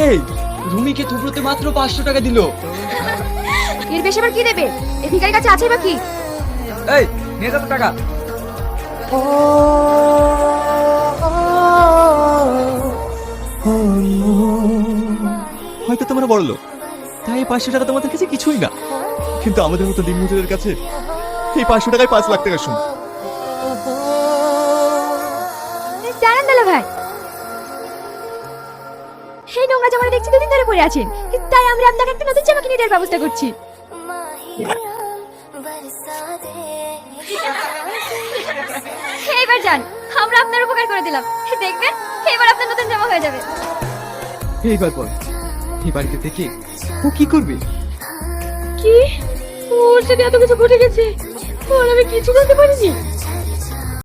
এই রুমিকে থুবড়োতে মাত্র 500 টাকা দিল। এর বেশি আবার কি দেবে? এই ভিখারির কাছে আছে বা কি? এই নিয়ে যা তো টাকা। হয়তো তোমরা বড় লোক, তাই এই 500 টাকা তোমাদের কাছে কিছুই না, কিন্তু আমাদের মতো দিনমজুরের কাছে এই 500 টাকায় 5 লাখ টাকা সমান। জানেন দাদা ভাই, এই নোংরা জামাটা দেখছি দুদিন ধরে পরে আছেন, তাই আমরা আপনাকে একটা নতুন জামা কিনে দেওয়ার ব্যবস্থা করছি। এইবার যান, আমরা আপনার উপকার করে দিলাম, দেখবেন এবার আপনার নতুন জামা হয়ে যাবে। এইবার বল, এই বাড়িতে থেকে ও কি করবে? কি? ওর সাথে এত কিছু ঘটে গেছে, ওর আমি কিছু বলতে পারিনি।